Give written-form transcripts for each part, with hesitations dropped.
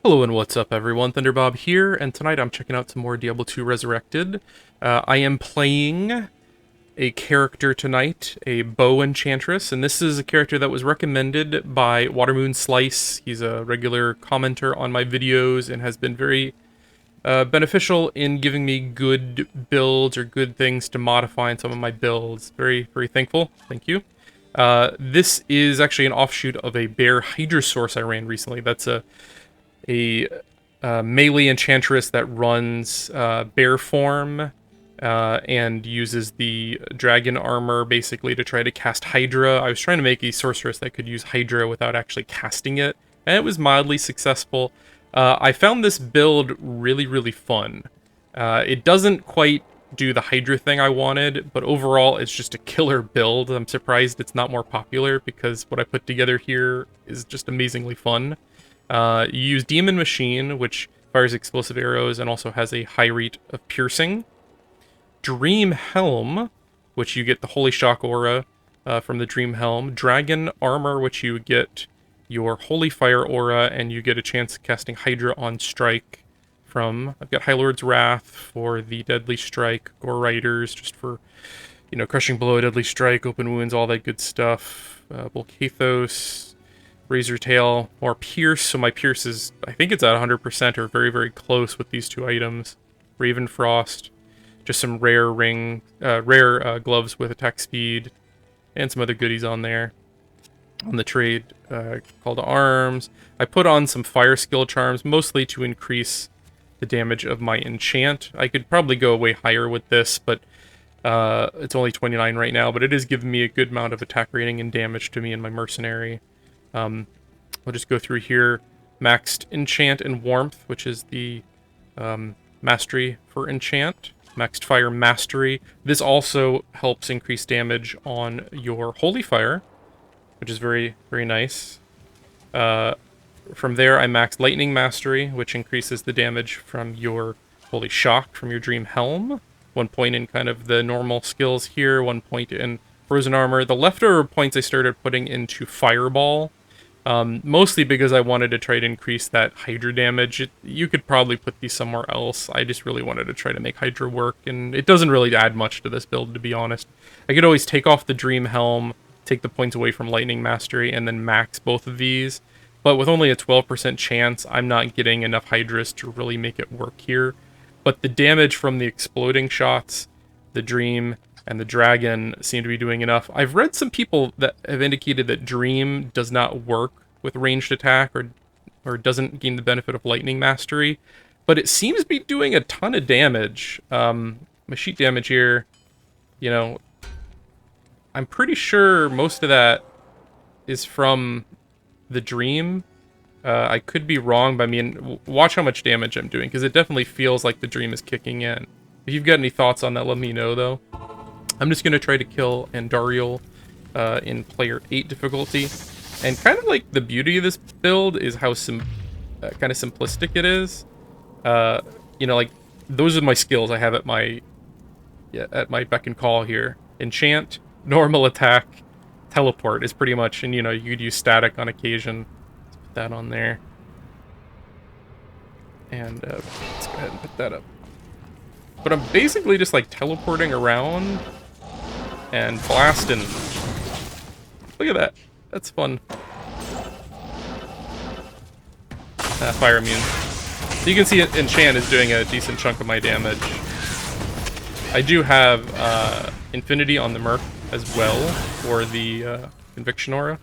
Hello and what's up everyone, Thunderbob here, and tonight I'm checking out some more Diablo 2 Resurrected. I am playing a character tonight, a bow enchantress, and this is a character that was recommended by Watermoon Slice. He's a regular commenter on my videos and has been very beneficial in giving me good builds or good things to modify in some of my builds. Very, very thankful. Thank you. This is actually an offshoot of a bear Hydra source I ran recently. That's a melee enchantress that runs bear form and uses the dragon armor basically to try to cast Hydra. I was trying to make a sorceress that could use Hydra without actually casting it, and it was mildly successful. I found this build really, really fun. It doesn't quite do the Hydra thing I wanted, but overall it's just a killer build. I'm surprised it's not more popular because what I put together here is just amazingly fun. You use Demon Machine, which fires explosive arrows and also has a high rate of piercing. Dream Helm, which you get the Holy Shock aura from the Dream Helm. Dragon Armor, which you get your Holy Fire aura, and you get a chance of casting Hydra on strike from... I've got High Lord's Wrath for the Deadly Strike, Gore Riders, just for, you know, Crushing Blow, Deadly Strike, Open Wounds, all that good stuff. Volcathos, Razor Tail, more Pierce, so my Pierce is, I think it's at 100% or very, very close with these two items. Raven Frost, just some rare gloves with attack speed, and some other goodies on there. On the trade, Call to Arms. I put on some Fire Skill Charms, mostly to increase the damage of my enchant. I could probably go way higher with this, but it's only 29 right now, but it is giving me a good amount of attack rating and damage to me and my Mercenary. We'll just go through here. Maxed Enchant and Warmth, which is the mastery for Enchant. Maxed Fire Mastery. This also helps increase damage on your Holy Fire, which is very, very nice. From there, I maxed Lightning Mastery, which increases the damage from your Holy Shock, from your Dream Helm. 1 point in kind of the normal skills here, 1 point in Frozen Armor. The leftover points I started putting into Fireball. Mostly because I wanted to try to increase that Hydra damage. You could probably put these somewhere else. I just really wanted to try to make Hydra work, and it doesn't really add much to this build, to be honest. I could always take off the Dream Helm, take the points away from Lightning Mastery, and then max both of these. But with only a 12% chance, I'm not getting enough Hydras to really make it work here. But the damage from the exploding shots, the Dream, and the Dragon seem to be doing enough. I've read some people that have indicated that Dream does not work with ranged attack or doesn't gain the benefit of Lightning Mastery, but it seems to be doing a ton of damage. My sheet damage here, you know, I'm pretty sure most of that is from the Dream. I could be wrong, but I mean, watch how much damage I'm doing, because it definitely feels like the Dream is kicking in. If you've got any thoughts on that, let me know, though. I'm just going to try to kill Andariel in player 8 difficulty. And kind of like the beauty of this build is how kind of simplistic it is. You know, like, those are my skills I have at my beck and call here. Enchant, normal attack, teleport is pretty much, and you know, you could use static on occasion. Let's put that on there. And let's go ahead and put that up. But I'm basically just like teleporting around and blasting. Look at that. That's fun. Fire immune. So you can see Enchant is doing a decent chunk of my damage. I do have Infinity on the Merc as well for the Conviction Aura.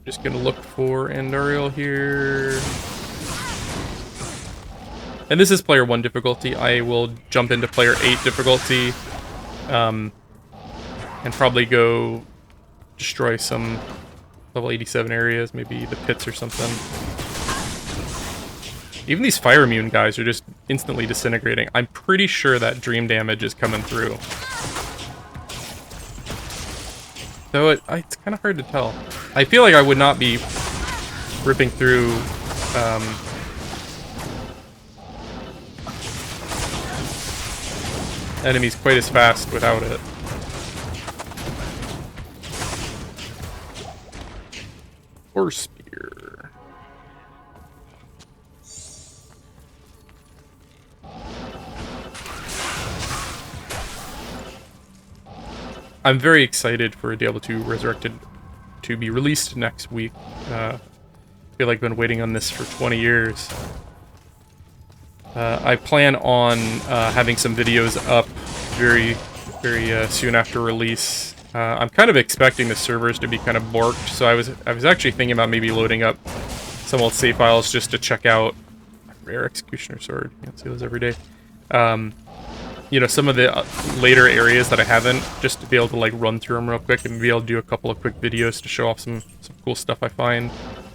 Just gonna look for Andariel here. And this is player 1 difficulty. I will jump into player 8 difficulty. And probably go destroy some level 87 areas, maybe the pits or something. Even these fire immune guys are just instantly disintegrating. I'm pretty sure that dream damage is coming through. Though it's kind of hard to tell. I feel like I would not be ripping through enemies quite as fast without it. Horse Spear. I'm very excited for Diablo 2 Resurrected to be released next week. I feel like I've been waiting on this for 20 years. I plan on having some videos up very soon after release. I'm kind of expecting the servers to be kind of borked, so I was actually thinking about maybe loading up some old save files just to check out Rare Executioner Sword. You don't see those every day. You know, some of the later areas that I haven't, just to be able to like run through them real quick and be able to do a couple of quick videos to show off some cool stuff I find.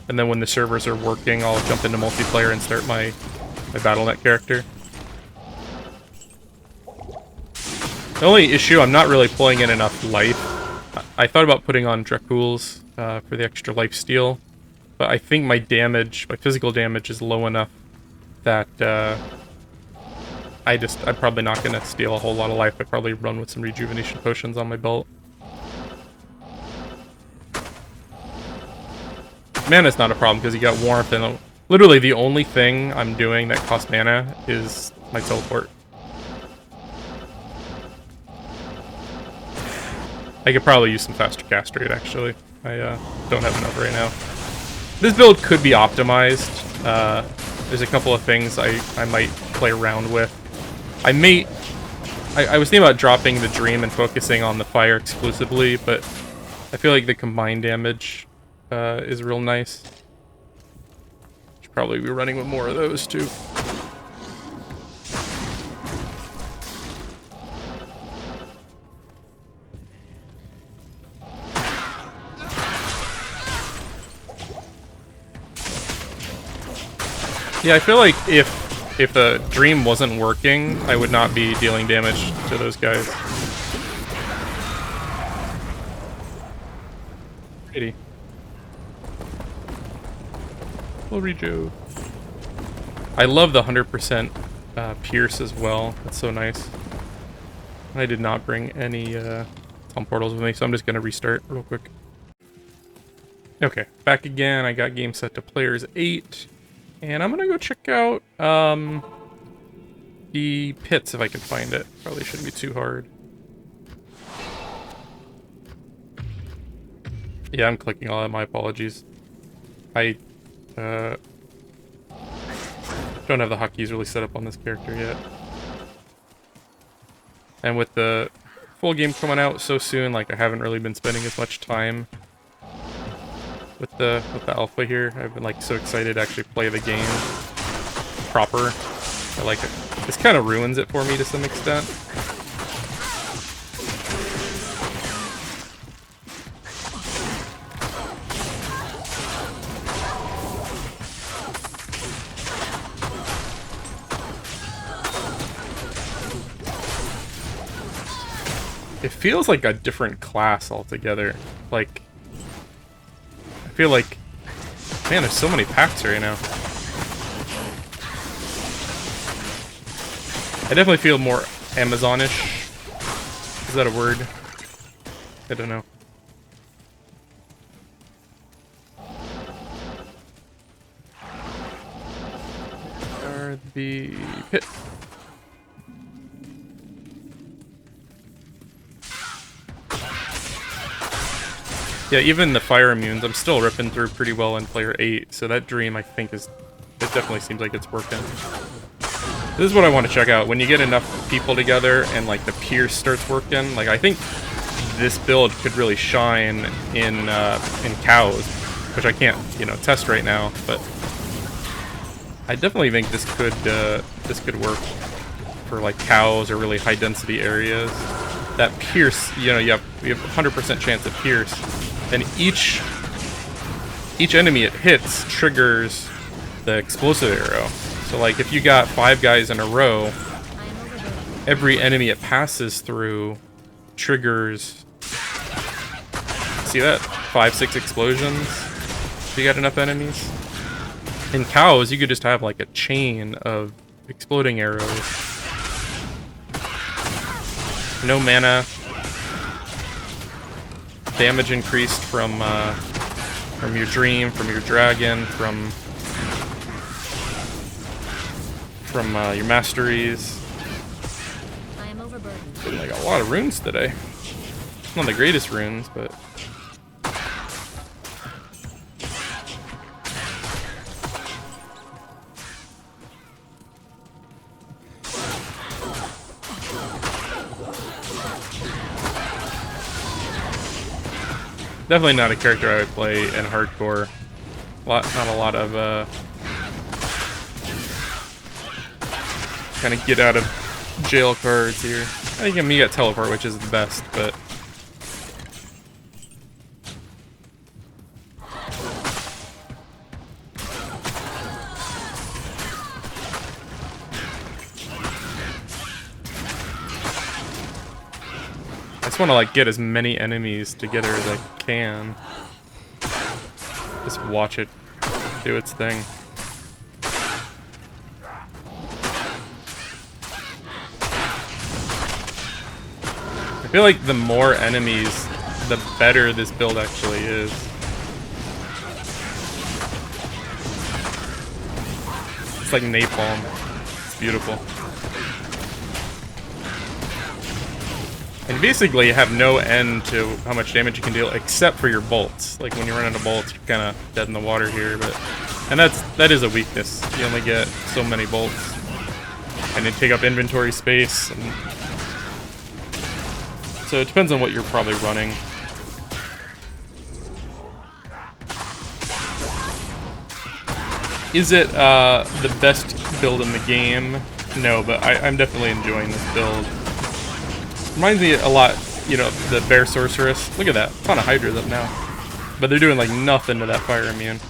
And then when the servers are working, I'll jump into multiplayer and start my Battle.net character. The only issue, I'm not really pulling in enough life. I thought about putting on Dracul's for the extra life steal, but I think my damage, my physical damage is low enough that I'm probably not going to steal a whole lot of life. I'd probably run with some rejuvenation potions on my belt. Mana's not a problem because you got warmth, and literally the only thing I'm doing that costs mana is my teleport. I could probably use some faster cast rate, actually. I don't have enough right now. This build could be optimized. There's a couple of things I might play around with. I was thinking about dropping the Dream and focusing on the Fire exclusively, but I feel like the combined damage is real nice. Should probably be running with more of those, too. Yeah, I feel like if the Dream wasn't working, I would not be dealing damage to those guys. Pretty. We'll rejo. I love the 100% Pierce as well. That's so nice. I did not bring any Tom portals with me, so I'm just going to restart real quick. Okay, back again. I got game set to players 8. And I'm gonna go check out the pits if I can find it. Probably shouldn't be too hard. Yeah, I'm clicking all that. My apologies. I don't have the hotkeys really set up on this character yet. And with the full game coming out so soon, like I haven't really been spending as much time with the alpha here. I've been like so excited to actually play the game proper. I like it. This kind of ruins it for me to some extent. It feels like a different class altogether. Like, I feel like, man, there's so many packs right now. I definitely feel more Amazonish. Is that a word? I don't know. Are the pit. Yeah, even the fire immunes, I'm still ripping through pretty well in player 8, so that Dream, I think, it definitely seems like it's working. This is what I want to check out. When you get enough people together and, like, the Pierce starts working, like, I think this build could really shine in cows, which I can't, you know, test right now, but I definitely think this could work for, like, cows or really high-density areas. That Pierce, you know, you have 100% chance of Pierce. And each enemy it hits triggers the explosive arrow. So like if you got 5 guys in a row, every enemy it passes through triggers, see that? 5-6 explosions if you got enough enemies. In cows you could just have like a chain of exploding arrows. No mana. Damage increased from From your dream, from your dragon, from your masteries. I am overburdened. Getting like a lot of runes today. Not the greatest runes, but definitely not a character I would play in hardcore. Not a lot of kind of get out of jail cards here. I think you got teleport, which is the best, but I just want to like get as many enemies together as I can. Just watch it do its thing. I feel like the more enemies, the better this build actually is. It's like napalm. It's beautiful. And basically you have no end to how much damage you can deal except for your bolts. Like when you run out of bolts, you're kind of dead in the water here, and that is a weakness. You only get so many bolts. And they take up inventory space, and so it depends on what you're probably running. Is it the best build in the game? No, but I'm definitely enjoying this build. Reminds me a lot, you know, the Bear Sorceress. Look at that, a ton of Hydras up now. But they're doing like nothing to that fire immune.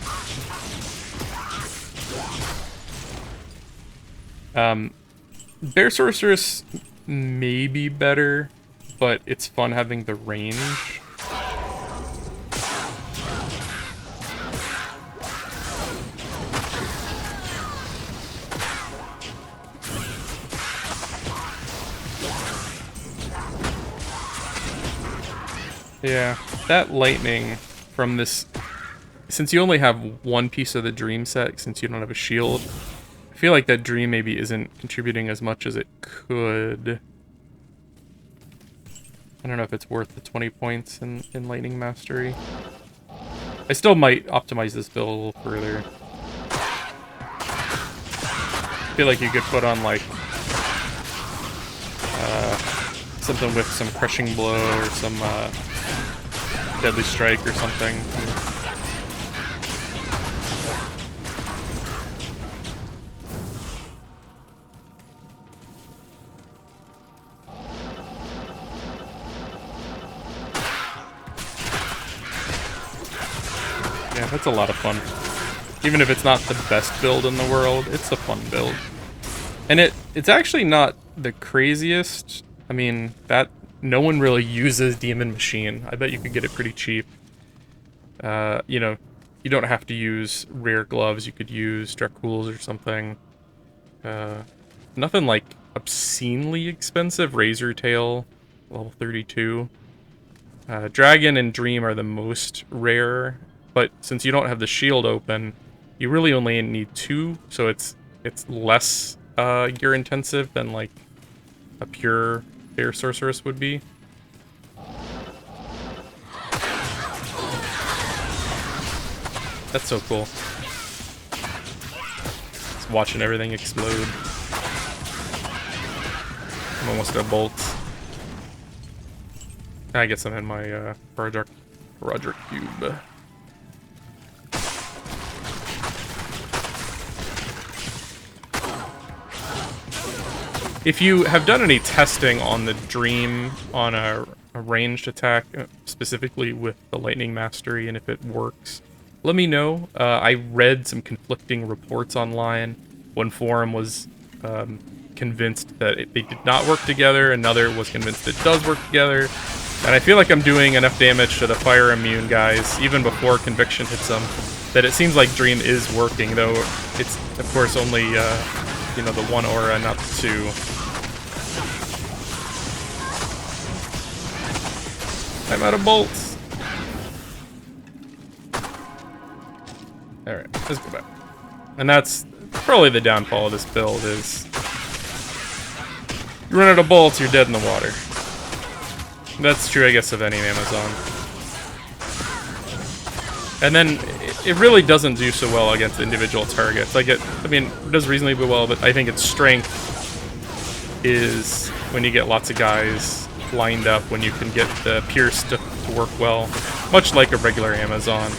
Bear Sorceress may be better, but it's fun having the range. Yeah, that lightning from this, since you only have one piece of the dream set, since you don't have a shield, I feel like that dream maybe isn't contributing as much as it could. I don't know if it's worth the 20 points in lightning mastery. I still might optimize this build a little further. I feel like you could put on like something with some crushing blow or some deadly strike or something. Yeah, that's a lot of fun. Even if it's not the best build in the world, it's a fun build. And it's actually not the craziest. I mean, that no one really uses Demon Machine. I bet you could get it pretty cheap. You know, you don't have to use rare gloves. You could use Draculs or something. Nothing like obscenely expensive. Razor Tail, level 32. Dragon and Dream are the most rare, but since you don't have the shield open, you really only need 2, so it's less gear intensive than like a pure Bear Sorceress would be. That's so cool. Just watching everything explode. I'm almost at bolts. I guess I'm in my Roderick cube. If you have done any testing on the Dream on a ranged attack, specifically with the Lightning Mastery, and if it works, let me know. I read some conflicting reports online. One forum was convinced that they did not work together, another was convinced it does work together, and I feel like I'm doing enough damage to the fire immune guys, even before Conviction hits them, that it seems like Dream is working, though it's, of course, only, you know, the 1 aura, not the 2. I'm out of bolts. Alright, let's go back. And that's probably the downfall of this build is... You run out of bullets, you're dead in the water. That's true, I guess, of any Amazon. And then, it really doesn't do so well against individual targets. I mean, it does reasonably well, but I think its strength is when you get lots of guys lined up, when you can get the Pierce to work well. Much like a regular Amazon.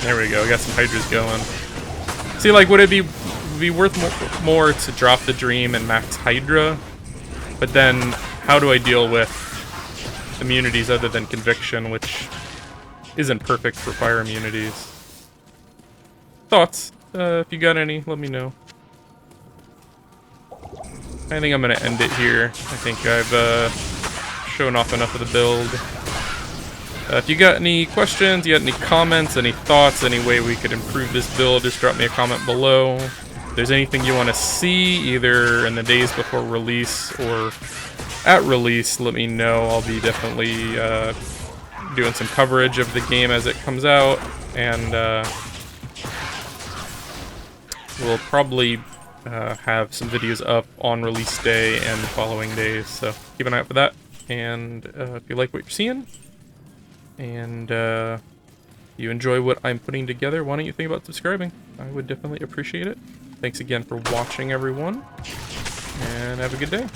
There we go, we got some Hydras going. See, like, would it be worth more to drop the Dream and max Hydra? But then, how do I deal with immunities other than Conviction, which isn't perfect for fire immunities? Thoughts? If you got any, let me know. I think I'm gonna end it here. I think I've shown off enough of the build. If you got any questions, you got any comments, any thoughts, any way we could improve this build, just drop me a comment below. If there's anything you want to see, either in the days before release or at release, let me know. I'll be definitely doing some coverage of the game as it comes out, and we'll probably have some videos up on release day and the following days, so keep an eye out for that. And if you like what you're seeing, and you enjoy what I'm putting together, why don't you think about subscribing? I would definitely appreciate it. Thanks again for watching, everyone, and have a good day.